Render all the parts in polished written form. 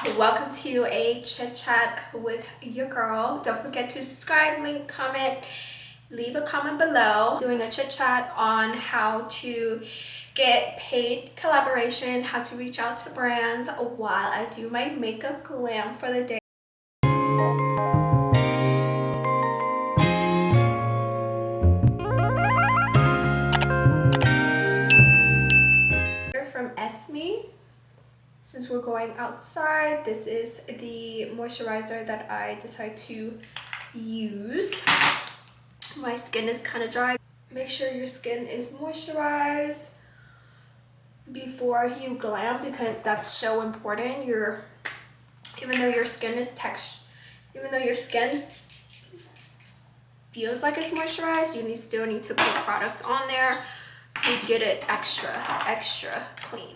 Welcome to a chit chat with your girl. Don't forget to subscribe, link, comment, leave a comment below. Doing a chit chat on how to get paid collaboration, how to reach out to brands while I do my makeup glam for the day. From Esme. Since we're going outside, this is the moisturizer that I decided to use. My skin is kind of dry. Make sure your skin is moisturized before you glam, because that's so important. Even though your skin feels like it's moisturized, you still need to put products on there to get it extra clean.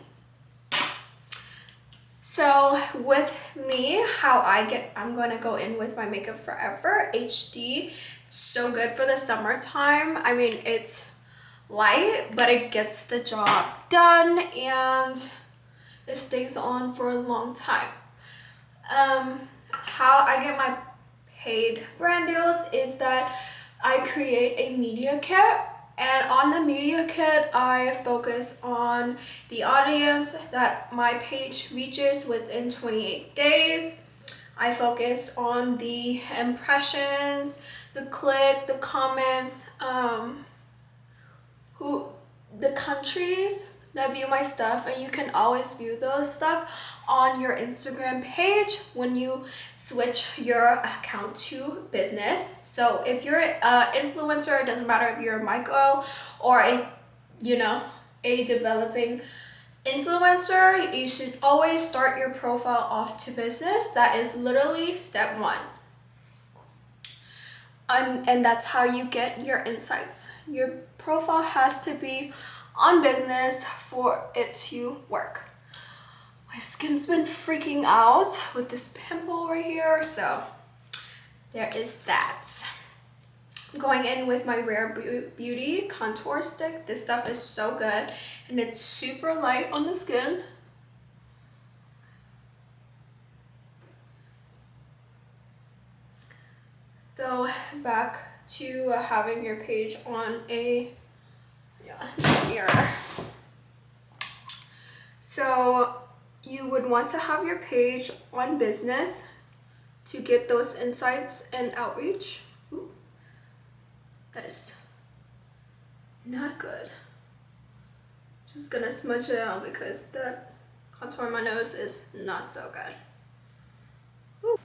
So with me, I'm gonna go in with my Makeup Forever HD. It's so good for the summertime. I mean, it's light, but it gets the job done and it stays on for a long time. How I get my paid brand deals is that I create a media kit. And on the media kit, I focus on the audience that my page reaches within 28 days. I focus on the impressions, the click, the comments, the countries that view my stuff, and you can always view those stuff on your Instagram page when you switch your account to business. So if you're an influencer, it doesn't matter if you're a micro or a developing influencer, you should always start your profile off to business. That is literally step one. And that's how you get your insights. Your profile has to be on business for it to work. My skin's been freaking out with this pimple right here, so there is that. I'm going in with my Rare Beauty contour stick. This stuff is so good and it's super light on the skin. So back to having your page on a mirror. So you would want to have your page on business to get those insights and outreach. Ooh, that is not good. Just gonna smudge it out because the contour on my nose is not so good. Ooh.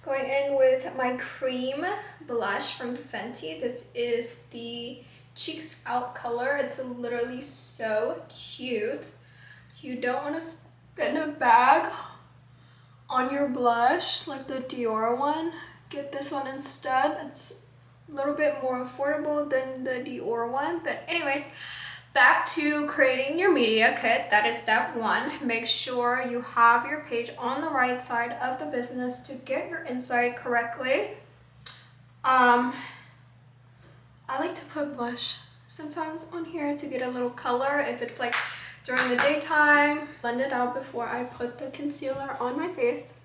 Going in with my cream blush from Fenty. This is the Cheeks Out color. It's literally so cute. You don't want to spend a bag on your blush like the Dior one. Get this one instead. It's a little bit more affordable than the Dior one. But anyways, back to creating your media kit. That is step one. Make sure you have your page on the right side of the business to get your insight correctly. I like to put blush sometimes on here to get a little color if it's like during the daytime. Blend it out before I put the concealer on my face.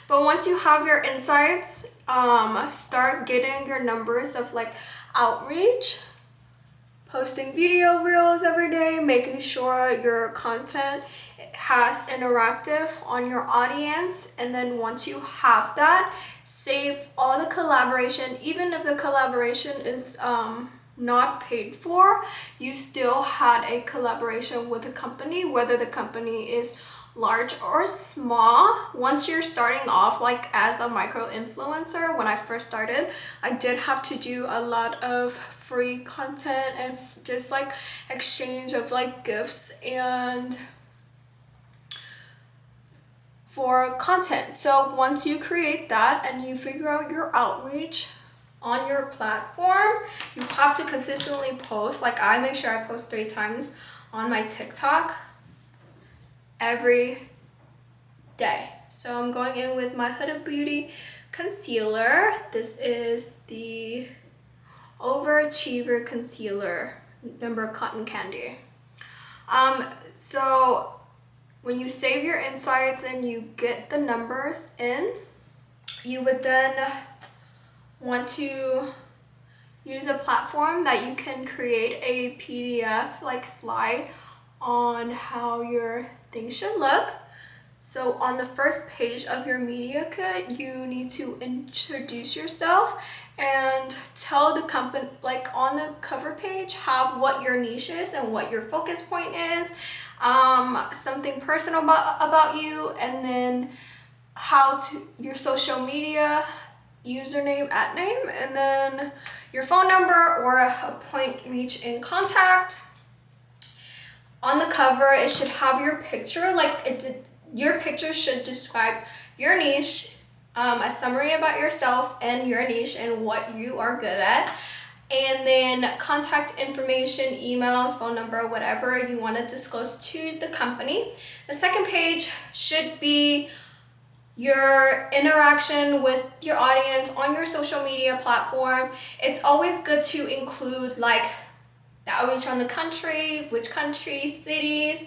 But once you have your insights, start getting your numbers of like outreach, posting video reels every day, making sure your content has interactive on your audience. And then once you have that, save all the collaboration. Even if the collaboration is not paid for, you still had a collaboration with a company, whether the company is large or small. Once you're starting off, like as a micro influencer, when I first started, I did have to do a lot of free content and just like exchange of like gifts and for content. So once you create that and you figure out your outreach on your platform, you have to consistently post. Like I make sure I post 3 times on my TikTok every day. So I'm going in with my Huda Beauty concealer. This is the Overachiever concealer, number Cotton Candy. So When you save your insights and you get the numbers in, you would then want to use a platform that you can create a PDF like slide on how your thing should look. So on the first page of your media kit, you need to introduce yourself and tell the company, like on the cover page, have what your niche is and what your focus point is, something personal about you, and then your social media username, @name, and then your phone number or a point reach in contact. On the cover, it should have your picture, your picture should describe your niche, a summary about yourself and your niche and what you are good at, and then contact information, email, phone number, whatever you want to disclose to the company. The second page should be your interaction with your audience on your social media platform. It's always good to include like the outreach on the country, which country, cities,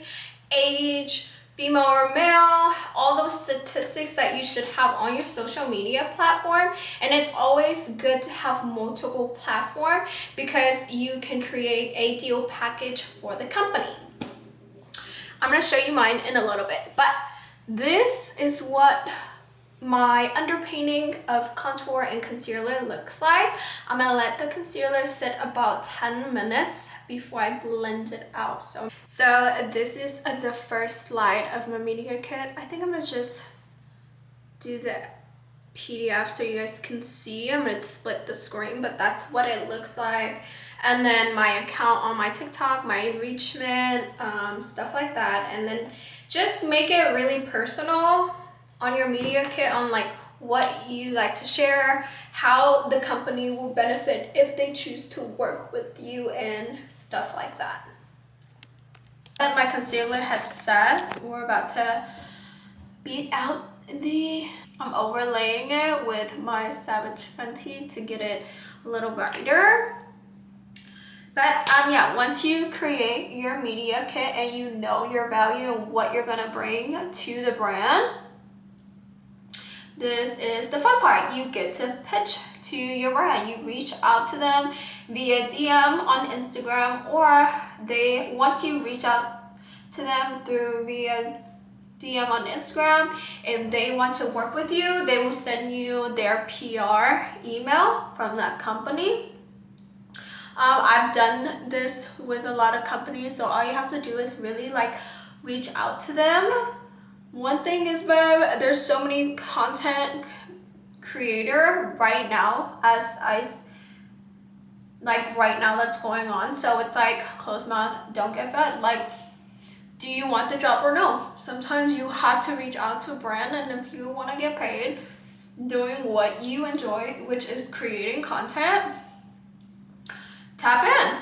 age, female or male, all those statistics that you should have on your social media platform. And it's always good to have multiple platforms because you can create a deal package for the company. I'm going to show you mine in a little bit, but this is what my underpainting of contour and concealer looks like. I'm gonna let the concealer sit about 10 minutes before I blend it out. So this is the first slide of my media kit. I think I'm gonna just do the PDF so you guys can see. I'm gonna split the screen, but that's what it looks like. And then my account on my TikTok, my enrichment, stuff like that. And then just make it really personal on your media kit on like what you like to share, how the company will benefit if they choose to work with you and stuff like that. And my concealer has set. We're about to beat out I'm overlaying it with my Savage Fenty to get it a little brighter. But yeah, once you create your media kit and you know your value and what you're gonna bring to the brand, this is the fun part. You get to pitch to your brand. You reach out to them via DM on Instagram, or once you reach out to them via DM on Instagram, if they want to work with you, they will send you their PR email from that company. I've done this with a lot of companies, so all you have to do is really like reach out to them. One thing is, babe, there's so many content creator right now right now that's going on. So it's like closed mouth, don't get fed. Like, do you want the job or no? Sometimes you have to reach out to a brand, and if you want to get paid doing what you enjoy, which is creating content, tap in.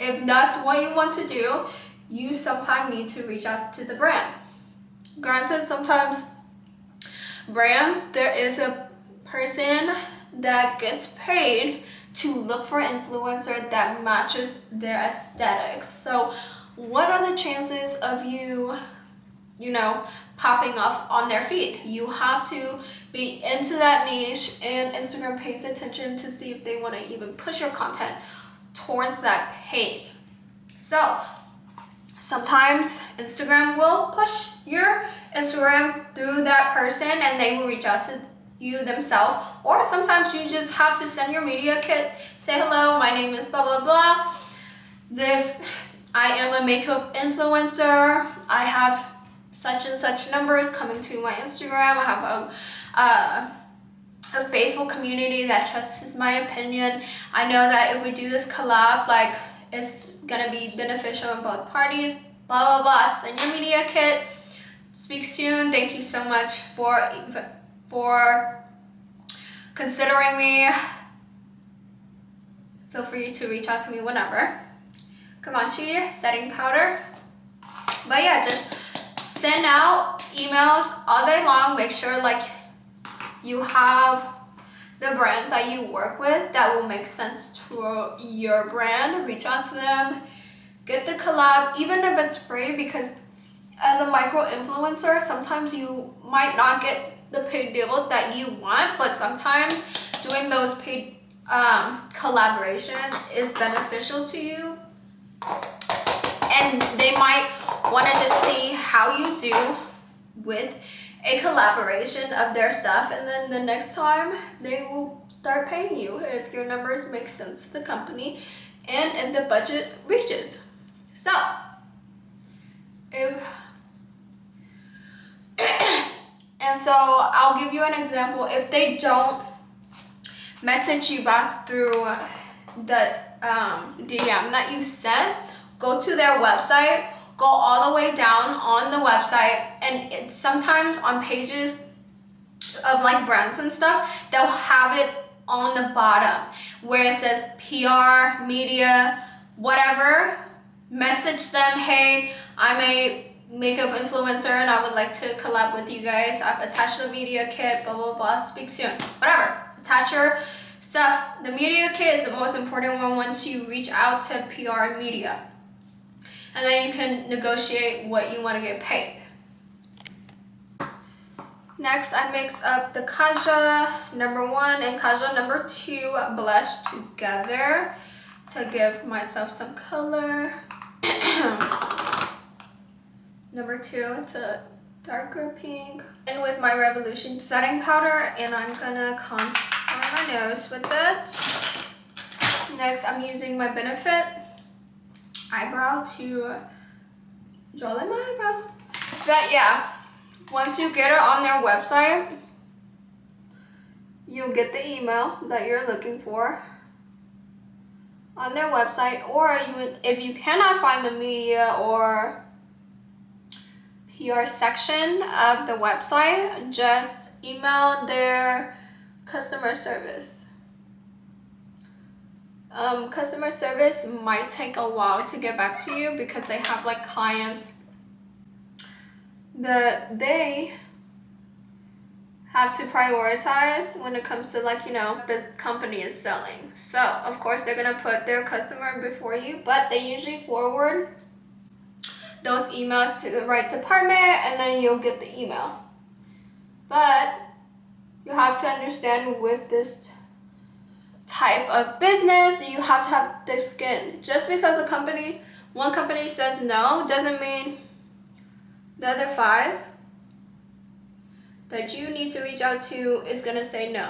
If that's what you want to do, you sometimes need to reach out to the brand. Granted, sometimes brands, there is a person that gets paid to look for an influencer that matches their aesthetics. So what are the chances of you popping up on their feed? You have to be into that niche, and Instagram pays attention to see if they want to even push your content towards that page. So sometimes Instagram will push your Instagram through that person and they will reach out to you themselves. Or sometimes you just have to send your media kit, say, hello, my name is blah, blah, blah. I am a makeup influencer. I have such and such numbers coming to my Instagram. I have a faithful community that trusts my opinion. I know that if we do this collab, like, it's gonna be beneficial in both parties, blah, blah, blah. Send your media kit. Speak soon. Thank you so much for considering me. Feel free to reach out to me whenever. Comanche setting powder. But yeah, just send out emails all day long. Make sure like you have the brands that you work with that will make sense to your brand. Reach out to them. Get the collab, even if it's free, because as a micro influencer, sometimes you might not get the paid deal that you want, but sometimes doing those paid collaboration is beneficial to you, and they might want to just see how you do with a collaboration of their stuff, and then the next time they will start paying you if your numbers make sense to the company and if the budget reaches. So and so I'll give you an example. If they don't message you back through the DM that you sent, go to their website, go all the way down on the website, and it's sometimes on pages of like brands and stuff, they'll have it on the bottom where it says PR, media, whatever. Message them, hey, I'm a makeup influencer and I would like to collab with you guys. I've attached the media kit, blah blah blah, speak soon, whatever. Attach your stuff. The media kit is the most important one once you reach out to PR and media, and then you can negotiate what you want to get paid. Next, I mix up the Kaja number 1 and Kaja number 2 blush together to give myself some color. Number 2, it's a darker pink. And with my Revolution setting powder, and I'm gonna contour my nose with it. Next, I'm using my Benefit eyebrow to draw in my eyebrows. But yeah, once you get it on their website, you'll get the email that you're looking for on their website, or if you cannot find the media or PR section of the website, just email their customer service. Customer service might take a while to get back to you because they have like clients that they have to prioritize when it comes to, like, you know, the company is selling. So of course they're gonna put their customer before you, but they usually forward those emails to the right department and then you'll get the email. But you have to understand, with this type of business, you have to have thick skin. Just because one company says no doesn't mean the other 5 that you need to reach out to is gonna say no.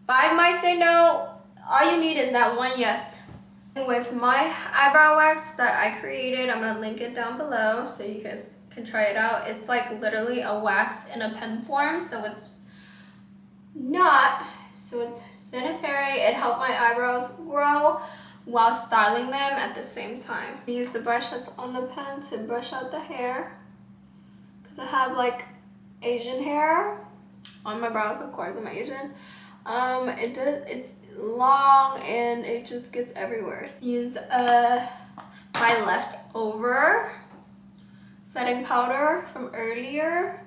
5 might say no. All you need is that one yes. With my eyebrow wax that I created, I'm gonna link it down below so you guys can try it out. It's like literally a wax in a pen form, so it's sanitary. It helped my eyebrows grow while styling them at the same time. I use the brush that's on the pen to brush out the hair, because I have like Asian hair on my brows. Of course, I'm Asian. It's long and it just gets everywhere. So use my leftover setting powder from earlier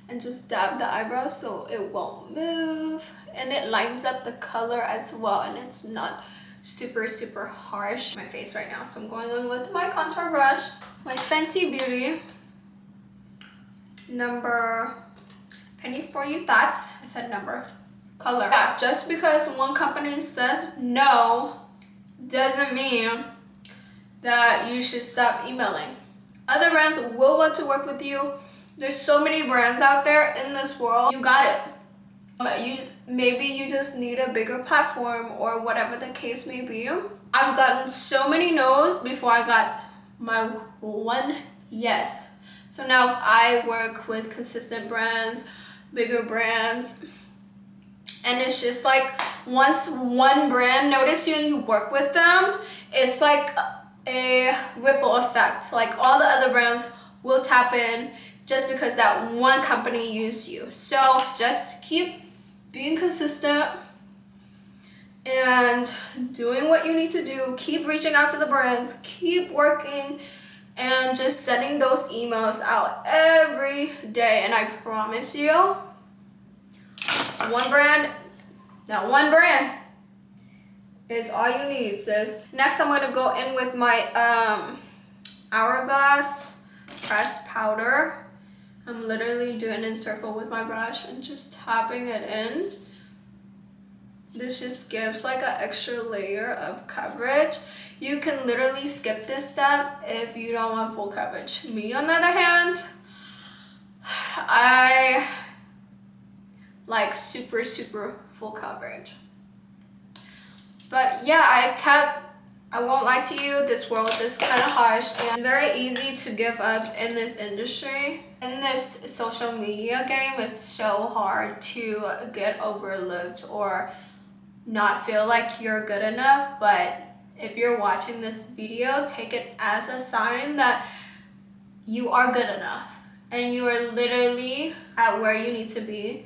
and just dab the eyebrow so it won't move, and it lines up the color as well, and it's not super harsh on my face right now. So I'm going on with my contour brush, my Fenty Beauty number Penny For You Thoughts. I said number. Color. Yeah, just because one company says no doesn't mean that you should stop emailing. Other brands will want to work with you. There's so many brands out there in this world. You got it. Maybe you just need a bigger platform or whatever the case may be. I've gotten so many no's before I got my one yes. So now I work with consistent brands, bigger brands. And it's just like, once one brand notices you and you work with them, it's like a ripple effect. Like all the other brands will tap in just because that one company used you. So just keep being consistent and doing what you need to do. Keep reaching out to the brands, keep working, and just sending those emails out every day. And I promise you, that one brand is all you need, sis. Next, I'm gonna go in with my Hourglass pressed powder. I'm literally doing it in a circle with my brush and just tapping it in. This just gives like an extra layer of coverage. You can literally skip this step if you don't want full coverage. Me, on the other hand, I like super full coverage. But yeah, I won't lie to you, this world is kind of harsh and very easy to give up in this industry. In this social media game, it's so hard to get overlooked or not feel like you're good enough. But if you're watching this video, take it as a sign that you are good enough and you are literally at where you need to be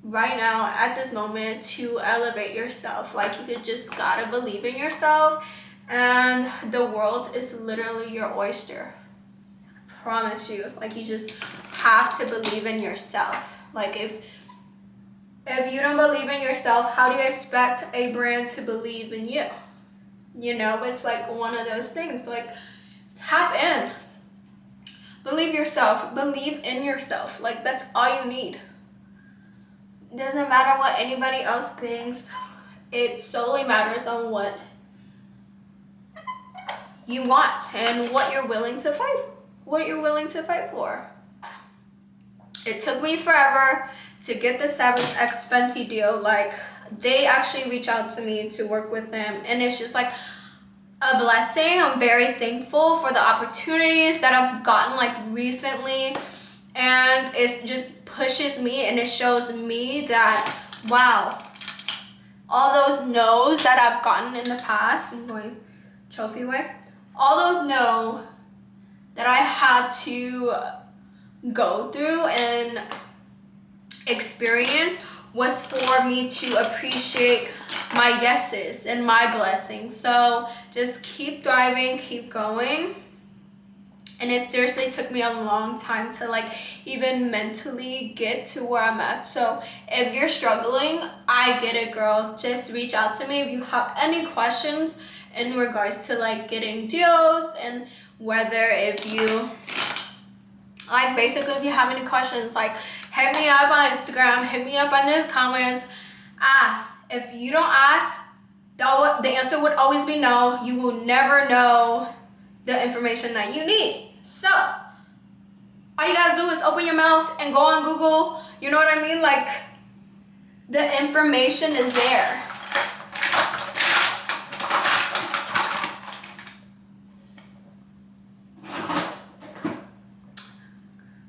right now at this moment to elevate yourself. Like, you could just gotta believe in yourself, and the world is literally your oyster. I promise you. Like, you just have to believe in yourself. Like, if you don't believe in yourself, how do you expect a brand to believe in you? You know, it's like one of those things. Like, tap in. Believe yourself. Believe in yourself. Like, that's all you need. It doesn't matter what anybody else thinks. It solely matters on what you want and what you're willing to fight for. It took me forever to get the Savage X Fenty deal. Like, they actually reached out to me to work with them, and it's just like a blessing. I'm very thankful for the opportunities that I've gotten like recently, and it just pushes me and it shows me that, wow, all those no's that I've gotten in the past, I'm going trophy way, all those no that I had to go through and experience was for me to appreciate my yeses and my blessings. So just keep thriving, keep going. And it seriously took me a long time to like even mentally get to where I'm at. So if you're struggling, I get it, girl. Just reach out to me if you have any questions in regards to like getting deals, and whether if you like, basically if you have any questions, like hit me up on Instagram, hit me up on the comments, ask. If you don't ask, the answer would always be no. You will never know the information that you need. So all you gotta do is open your mouth and go on Google. You know what I mean? Like, the information is there.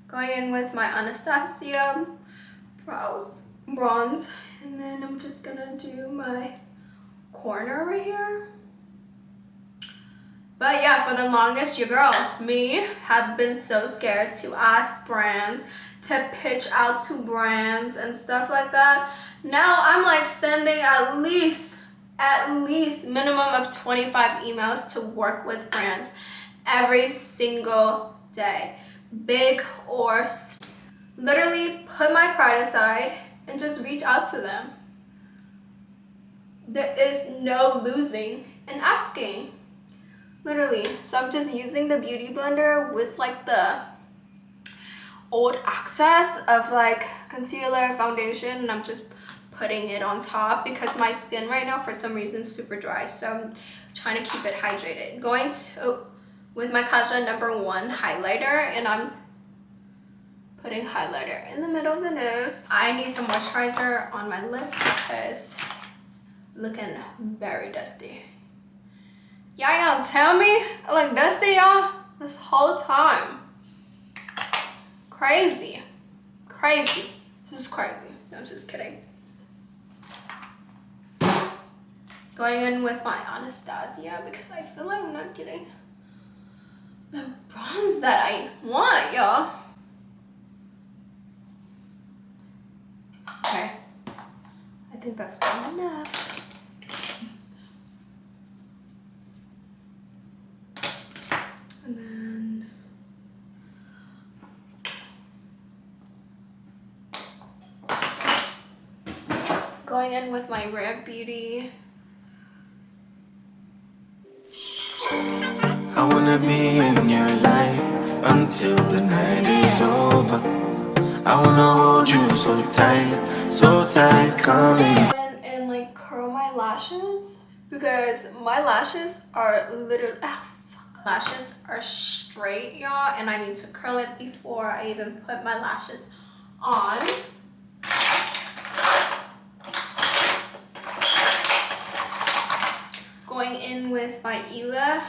Going in with my Anastasia bronze, and then I'm just gonna do my corner right here. But yeah, for the longest, your girl, me, have been so scared to ask brands, to pitch out to brands and stuff like that. Now I'm like sending at least minimum of 25 emails to work with brands every single day, big or small. Literally put my pride aside and just reach out to them. There is no losing in asking. Literally. So I'm just using the beauty blender with like the old access of like concealer, foundation, and I'm just putting it on top because my skin right now for some reason is super dry, so I'm trying to keep it hydrated. Going to with my Kaja #1 highlighter, and I'm putting highlighter in the middle of the nose. I need some moisturizer on my lip because it's looking very dusty. Y'all gonna tell me I look dusty, y'all? This whole time. Crazy. This is crazy. No, I'm just kidding. Going in with my Anastasia because I feel like I'm not getting the bronze that I want, y'all. Okay. I think that's good enough. And then going in with my Rare Beauty. I wanna be in your life. until the night is over. I wanna hold you so tight, coming. And like curl my lashes because my lashes are literally lashes are straight, y'all, and I need to curl it before I even put my lashes on. Going in with my Ilia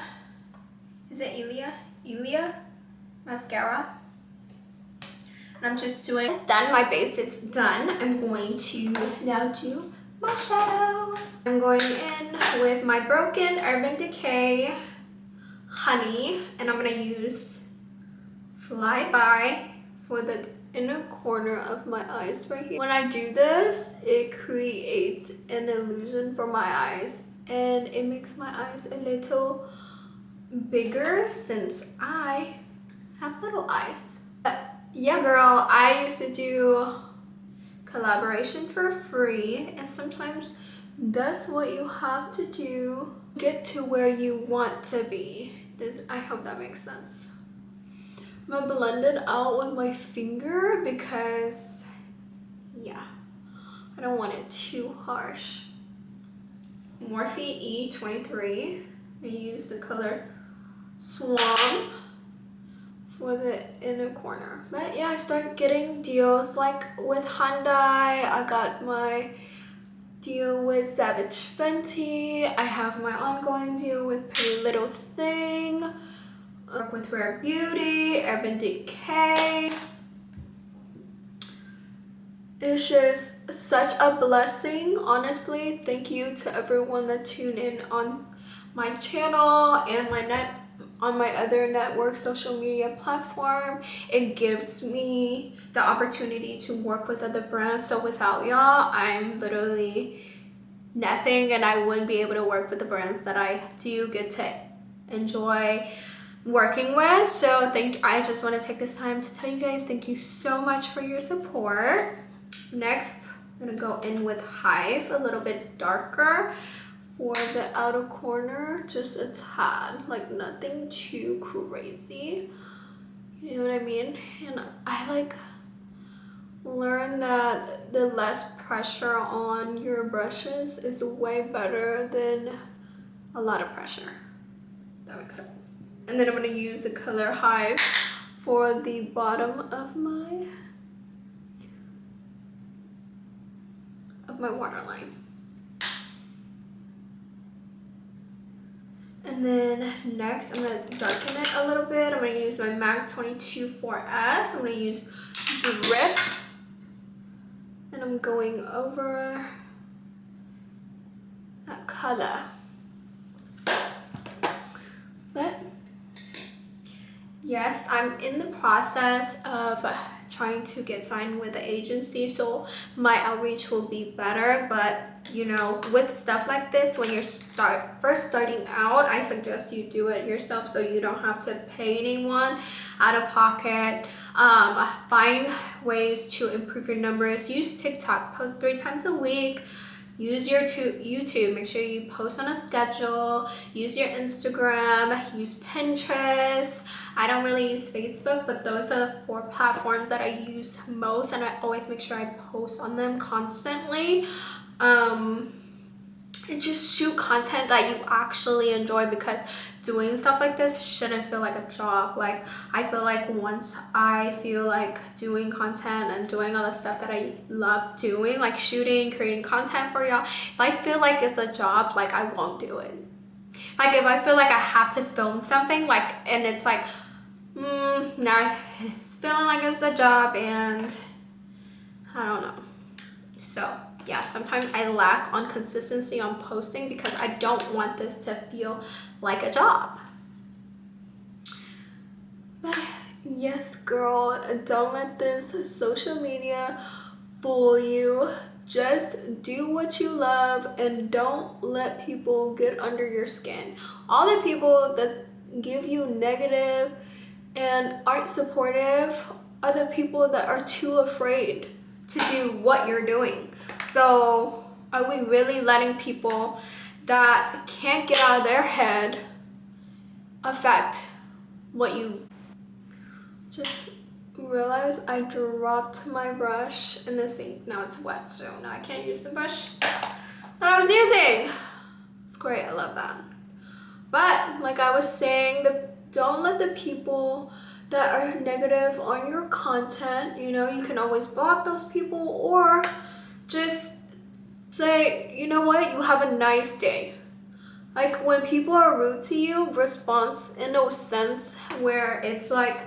mascara. And I'm just doing, it's done, my base is done. I'm going to now do my shadow. I'm going in with my Broken Urban Decay Honey, and I'm gonna use Flyby for the inner corner of my eyes right here. When I do this, it creates an illusion for my eyes, and it makes my eyes a little bigger since I have little eyes. But yeah, girl, I used to do collaboration for free, and sometimes that's what you have to do to get to where you want to be. I hope that makes sense. I'm gonna blend it out with my finger because, yeah, I don't want it too harsh. Morphe E23. I use the color Swamp for the inner corner. But yeah, I start getting deals like with Hyundai. I got my deal with Savage Fenty. I have my ongoing deal with Pretty Little Thing. Work with Rare Beauty, Urban Decay. It's just such a blessing, honestly. Thank you to everyone that tuned in on my channel and on my other network social media platform. It gives me the opportunity to work with other brands. So without y'all, I'm literally nothing, and I wouldn't be able to work with the brands that I do get to enjoy working with. So I just want to take this time to tell you guys thank you so much for your support. Next, I'm gonna go in with Hive, a little bit darker for the outer corner, just a tad, like nothing too crazy, you know what I mean? And I like learned that the less pressure on your brushes is way better than a lot of pressure. That makes sense. And then I'm gonna use the color Hive for the bottom of my waterline. And then next, I'm gonna darken it a little bit. I'm gonna use my MAC 22 4S. I'm gonna use Drip. And I'm going over that color. But yes, I'm in the process of trying to get signed with the agency, so my outreach will be better. But you know, with stuff like this, when you're first starting out, I suggest you do it yourself so you don't have to pay anyone out of pocket. Find ways to improve your numbers. Use TikTok, post 3 times a week. Use your YouTube, make sure you post on a schedule. Use your Instagram, use Pinterest. I don't really use Facebook, but those are the 4 platforms that I use most, and I always make sure I post on them constantly. And just shoot content that you actually enjoy, because doing stuff like this shouldn't feel like a job. Like, I feel like once I feel like doing content and doing all the stuff that I love doing, like shooting, creating content for y'all, if I feel like it's a job, like I won't do it. Like if I feel like I have to film something, like, and it's like, now it's feeling like it's a job, and I don't know. So yeah, sometimes I lack on consistency on posting because I don't want this to feel like a job. But yes, girl, don't let this social media fool you. Just do what you love and don't let people get under your skin. All the people that give you negative and aren't supportive are the people that are too afraid to do what you're doing. So are we really letting people that can't get out of their head affect what you Just realized I dropped my brush in the sink. Now it's wet, so now I can't use the brush that I was using. It's great, I love that. But like I was saying, don't let the people that are negative on your content, you know, you can always block those people or just say, you know what, you have a nice day. Like when people are rude to you, response in a sense where it's like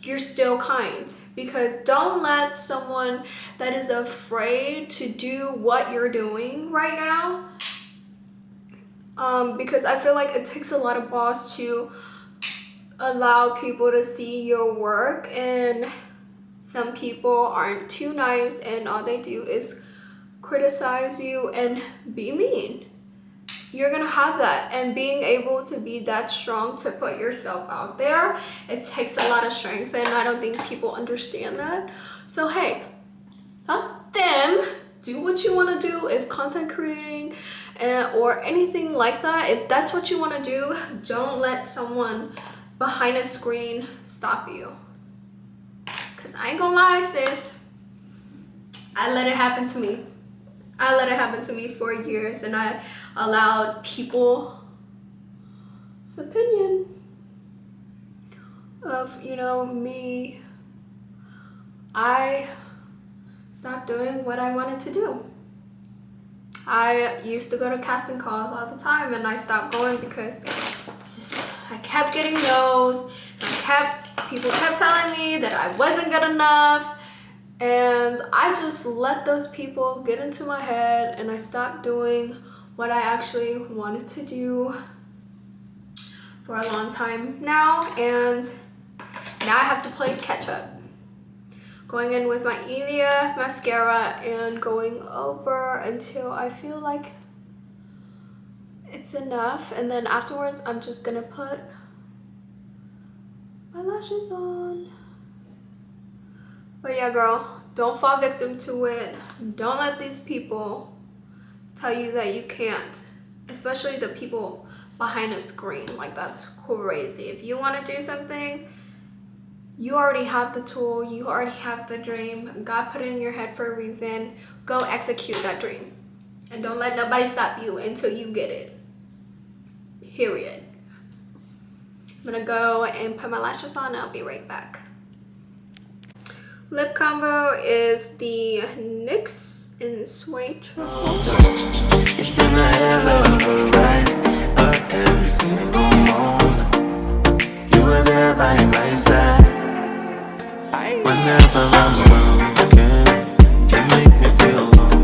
you're still kind, because don't let someone that is afraid to do what you're doing right now, because I feel like it takes a lot of balls to allow people to see your work, and some people aren't too nice and all they do is criticize you and be mean. You're gonna have that, and being able to be that strong to put yourself out there, it takes a lot of strength, and I don't think people understand that. So hey, let them do what you want to do. If content creating or anything like that, if that's what you want to do, don't let someone behind a screen stop you. Cause I ain't gonna lie, sis, I let it happen to me. I let it happen to me for years, and I allowed people's opinion of, you know, me. I stopped doing what I wanted to do. I used to go to casting calls all the time, and I stopped going because it's just, I kept getting no's. People kept telling me that I wasn't good enough. And I just let those people get into my head, and I stopped doing what I actually wanted to do for a long time now. And now I have to play catch up. Going in with my Elia mascara and going over until I feel like it's enough. And then afterwards, I'm just gonna put my lashes on. But yeah, girl, don't fall victim to it. Don't let these people tell you that you can't, especially the people behind a screen. Like, that's crazy. If you want to do something, you already have the tool, you already have the dream. God put it in your head for a reason. Go execute that dream. And don't let nobody stop you until you get it. Period. I'm gonna go and put my lashes on, and I'll be right back. Lip combo is the NYX in Suede Truffle. It's been a hell of a ride, but every single moment you were there by my side. Whenever I'm broken, you make me feel low.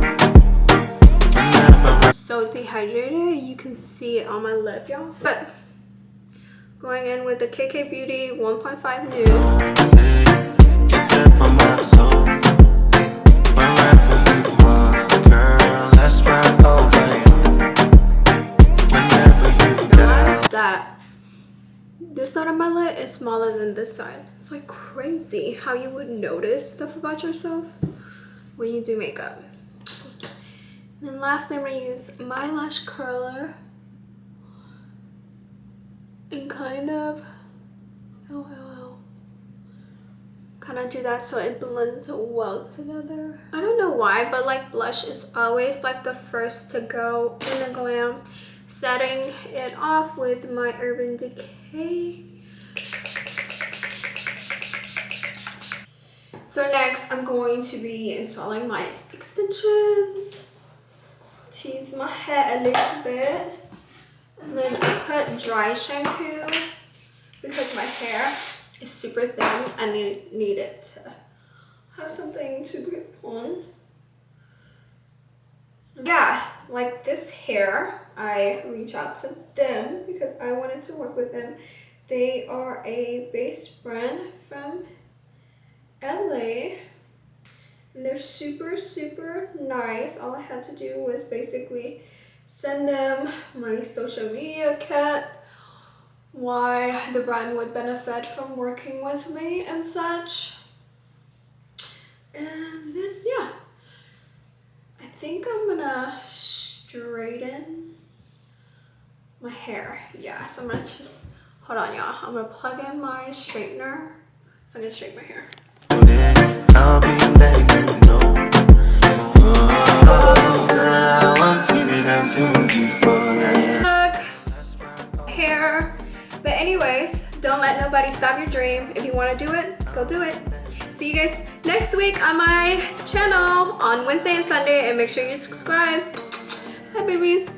Whenever I'm So dehydrated, you can see it on my lip, y'all. But going in with the KK Beauty 1.5 nude. lonely, get there for my soul. Wherever you are, girl, let's ride all day. Whenever you down. That this side of my lid is smaller than this side. It's like crazy how you would notice stuff about yourself when you do makeup. And then lastly, I'm gonna use my lash curler and kind of do that so it blends well together. I don't know why, but like blush is always like the first to go in a glam. Setting it off with my Urban Decay. So next, I'm going to be installing my extensions. Tease my hair a little bit. And then I put dry shampoo because my hair is super thin. I need it to have something to grip on. Yeah, like this hair, I reached out to them because I wanted to work with them. They are a base brand from LA. And they're super, super nice. All I had to do was basically send them my social media kit, why the brand would benefit from working with me and such. And then, yeah. I think I'm gonna straighten my hair. Yeah, so I'm gonna just, hold on y'all. I'm gonna plug in my straightener So I'm gonna shake my hair. I'll be letting you know. Oh, girl, I want to be dancing with you forever. Hair. But anyways, don't let nobody stop your dream. If you want to do it, go do it. See you guys next week on my channel on Wednesday and Sunday, and make sure you subscribe. Hi babies.